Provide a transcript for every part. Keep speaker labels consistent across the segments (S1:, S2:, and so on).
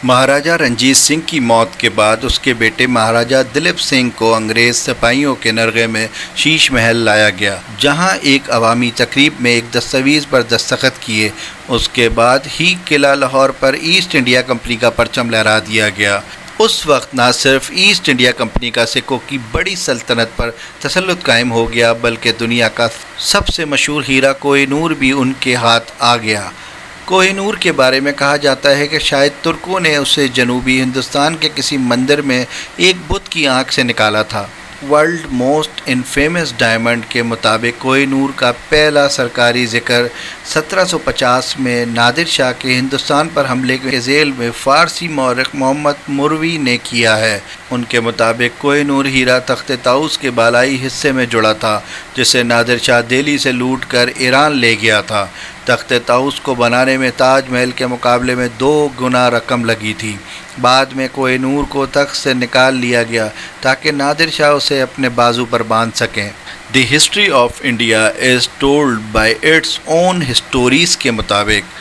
S1: مہاراجا رنجیت سنگھ کی موت کے بعد اس کے بیٹے مہاراجا دلیپ سنگھ کو انگریز سپاہیوں کے نرغے میں شیش محل لایا گیا، جہاں ایک عوامی تقریب میں ایک دستاویز پر دستخط کیے۔ اس کے بعد ہی قلعہ لاہور پر ایسٹ انڈیا کمپنی کا پرچم لہرا دیا گیا۔ اس وقت نہ صرف ایسٹ انڈیا کمپنی کا سکھوں کی بڑی سلطنت پر تسلط قائم ہو گیا، بلکہ دنیا کا سب سے مشہور ہیرا کوہ نور بھی ان کے ہاتھ آ گیا۔ کوہ نور کے بارے میں کہا جاتا ہے کہ شاید ترکوں نے اسے جنوبی ہندوستان کے کسی مندر میں ایک بت کی آنکھ سے نکالا تھا۔ ورلڈ موسٹ انفیمس ڈائمنڈ کے مطابق کوہ نور کا پہلا سرکاری ذکر 1750 میں نادر شاہ کے ہندوستان پر حملے کے ذیل میں فارسی مورخ محمد مروی نے کیا ہے۔ ان کے مطابق کوہ نور ہیرا تخت طاؤس کے بالائی حصے میں جڑا تھا، جسے نادر شاہ دہلی سے لوٹ کر ایران لے گیا تھا۔ تخت طاؤس کو بنانے میں تاج محل کے مقابلے میں 2 گنا رقم لگی تھی۔ بعد میں کوہ نور کو تخت سے نکال لیا گیا تاکہ نادر شاہ اسے اپنے بازو پر باندھ سکیں۔ The history of India as told by its own histories کے مطابق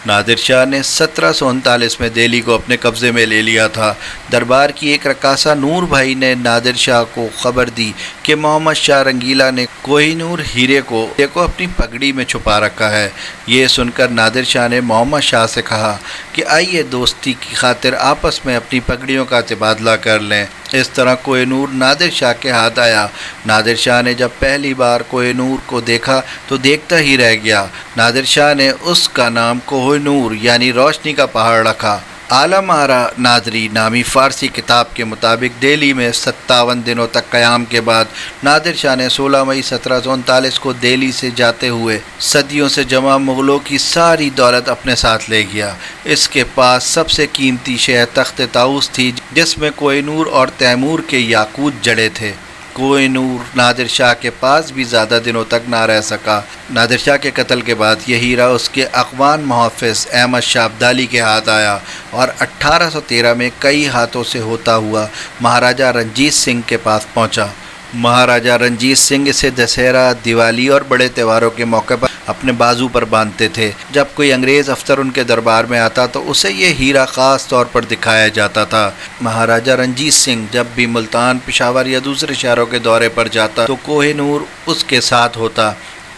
S1: نادر شاہ نے 1739 میں دہلی کو اپنے قبضے میں لے لیا تھا۔ دربار کی ایک رقاصہ نور بھائی نے نادر شاہ کو خبر دی کہ محمد شاہ رنگیلا نے کوہ نور ہیرے کو اپنی پگڑی میں چھپا رکھا ہے۔ یہ سن کر نادر شاہ نے محمد شاہ سے کہا کہ آئیے دوستی کی خاطر آپس میں اپنی پگڑیوں کا تبادلہ کر لیں۔ اس طرح کوہ نور نادر شاہ کے ہاتھ آیا۔ نادر شاہ نے جب پہلی بار کوہ نور کو دیکھا تو دیکھتا ہی رہ گیا۔ نادر شاہ نے اس کا نام کوہ نور یعنی روشنی کا پہاڑ رکھا۔ عالم آرا نادری نامی فارسی کتاب کے مطابق دہلی میں 57 دنوں تک قیام کے بعد نادر شاہ نے 16 مئی 1739 کو دہلی سے جاتے ہوئے صدیوں سے جمع مغلوں کی ساری دولت اپنے ساتھ لے گیا۔ اس کے پاس سب سے قیمتی شے تخت طاؤس تھی، جس میں کوہ نور اور تیمور کے یاقوت جڑے تھے۔ کوہ نور نادر شاہ کے پاس بھی زیادہ دنوں تک نہ رہ سکا۔ نادر شاہ کے قتل کے بعد یہ ہیرا اس کے اخوان محافظ احمد شاہ ابدالی کے ہاتھ آیا اور 1813 میں کئی ہاتھوں سے ہوتا ہوا مہاراجا رنجیت سنگھ کے پاس پہنچا۔ مہاراجا رنجیت سنگھ اسے دسہرہ، دیوالی اور بڑے تہواروں کے موقع پر اپنے بازو پر باندھتے تھے۔ جب کوئی انگریز افسر ان کے دربار میں آتا تو اسے یہ ہیرا خاص طور پر دکھایا جاتا تھا۔ مہاراجا رنجیت سنگھ جب بھی ملتان، پشاور یا دوسرے شہروں کے دورے پر جاتا تو کوہ نور اس کے ساتھ ہوتا۔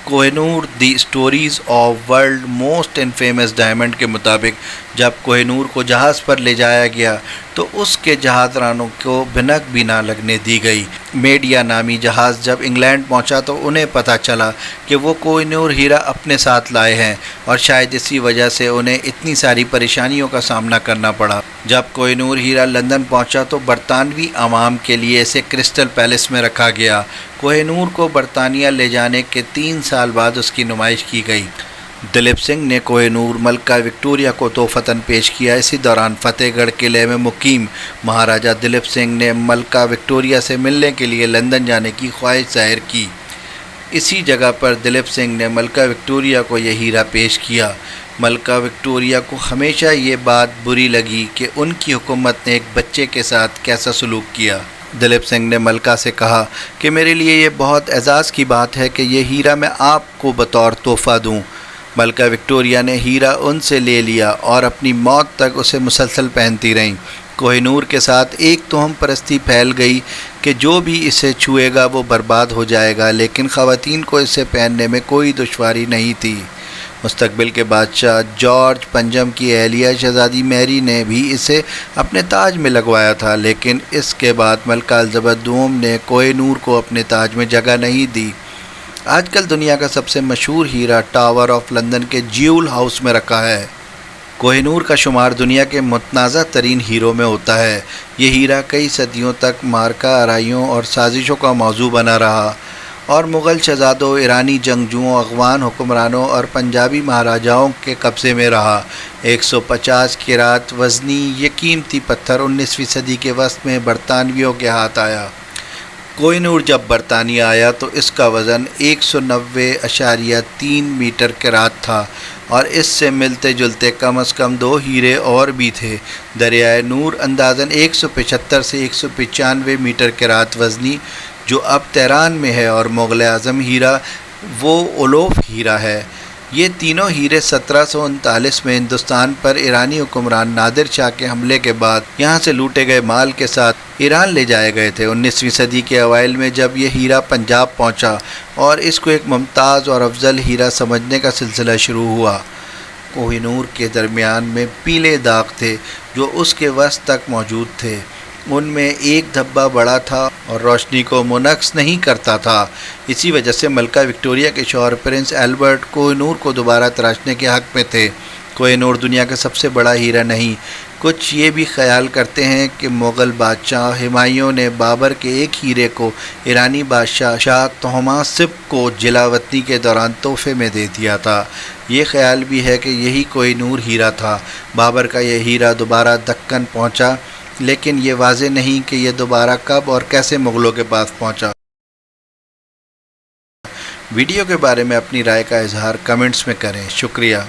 S1: Kohinoor the stories of world most infamous diamond کے مطابق جب کوہ نور کو جہاز پر لے جایا گیا تو اس کے جہاز رانوں کو بھنک بھی نہ لگنے دی گئی۔ میڈیا نامی جہاز جب انگلینڈ پہنچا تو انہیں پتہ چلا کہ وہ کوہ نور ہیرا اپنے ساتھ لائے ہیں، اور شاید اسی وجہ سے انہیں اتنی ساری پریشانیوں کا سامنا کرنا پڑا۔ جب کوہ نور ہیرا لندن پہنچا تو برطانوی عوام کے لیے اسے کرسٹل پیلس میں رکھا گیا۔ کوہ نور کو برطانیہ لے جانے کے 3 سال بعد اس کی نمائش کی گئی۔ دلیپ سنگھ نے کوہ نور ملکہ وکٹوریہ کو تحفتاً پیش کیا۔ اسی دوران فتح گڑھ قلعے میں مقیم مہاراجا دلیپ سنگھ نے ملکہ وکٹوریہ سے ملنے کے لیے لندن جانے کی خواہش ظاہر کی۔ اسی جگہ پر دلیپ سنگھ نے ملکہ وکٹوریہ کو یہ ہیرا پیش کیا۔ ملکہ وکٹوریہ کو ہمیشہ یہ بات بری لگی کہ ان کی حکومت نے ایک بچے کے ساتھ کیسا سلوک کیا۔ دلیپ سنگھ نے ملکہ سے کہا کہ میرے لیے یہ بہت اعزاز کی بات ہے کہ یہ ہیرا میں آپ کو بطور تحفہ دوں۔ ملکہ وکٹوریہ نے ہیرا ان سے لے لیا اور اپنی موت تک اسے مسلسل پہنتی رہیں۔ کوہ نور کے ساتھ ایک توہم پرستی پھیل گئی کہ جو بھی اسے چھوئے گا وہ برباد ہو جائے گا، لیکن خواتین کو اسے پہننے میں کوئی دشواری نہیں تھی۔ مستقبل کے بادشاہ جارج پنجم کی اہلیہ شہزادی میری نے بھی اسے اپنے تاج میں لگوایا تھا، لیکن اس کے بعد ملکہ الزبتھ دوم نے کوہ نور کو اپنے تاج میں جگہ نہیں دی۔ آج کل دنیا کا سب سے مشہور ہیرا ٹاور آف لندن کے جیول ہاؤس میں رکھا ہے۔ کوہ نور کا شمار دنیا کے متنازع ترین ہیروں میں ہوتا ہے۔ یہ ہیرا کئی صدیوں تک مارکہ آرائیوں اور سازشوں کا موضوع بنا رہا اور مغل شہزادوں، ایرانی جنگجوؤں، افغان حکمرانوں اور پنجابی مہاراجاؤں کے قبضے میں رہا۔ 150 کیرات وزنی یہ قیمتی پتھر 19ویں صدی کے وسط میں برطانویوں کے ہاتھ آیا۔ کوہ نور جب برطانیہ آیا تو اس کا وزن 190.3 میٹر کیرات تھا، اور اس سے ملتے جلتے کم از کم 2 ہیرے اور بھی تھے۔ دریائے نور اندازاً 175 سے 195 میٹر کیرات وزنی، جو اب تہران میں ہے، اور مغل اعظم ہیرا وہ اولوف ہیرا ہے۔ یہ تینوں ہیرے 1739 میں ہندوستان پر ایرانی حکمران نادر شاہ کے حملے کے بعد یہاں سے لوٹے گئے مال کے ساتھ ایران لے جائے گئے تھے۔ 19ویں صدی کے اوائل میں جب یہ ہیرا پنجاب پہنچا اور اس کو ایک ممتاز اور افضل ہیرا سمجھنے کا سلسلہ شروع ہوا، کوہ نور کے درمیان میں پیلے داغ تھے جو اس کے وسط تک موجود تھے۔ ان میں ایک دھبا بڑا تھا اور روشنی کو منعکس نہیں کرتا تھا۔ اسی وجہ سے ملکہ وکٹوریہ کے شوہر پرنس ایلبرٹ کوہ نور کو دوبارہ تراشنے کے حق میں تھے۔ کوہ نور دنیا کا سب سے بڑا ہیرا نہیں۔ کچھ یہ بھی خیال کرتے ہیں کہ مغل بادشاہ ہمایوں نے بابر کے ایک ہیرے کو ایرانی بادشاہ شاہ طہماسپ کو جلاوطنی کے دوران تحفے میں دے دیا تھا۔ یہ خیال بھی ہے کہ یہی کوہ نور ہیرا تھا۔ بابر کا یہ ہیرا دوبارہ دکن پہنچا، لیکن یہ واضح نہیں کہ یہ دوبارہ کب اور کیسے مغلوں کے پاس پہنچا۔ ویڈیو کے بارے میں اپنی رائے کا اظہار کمنٹس میں کریں۔ شکریہ۔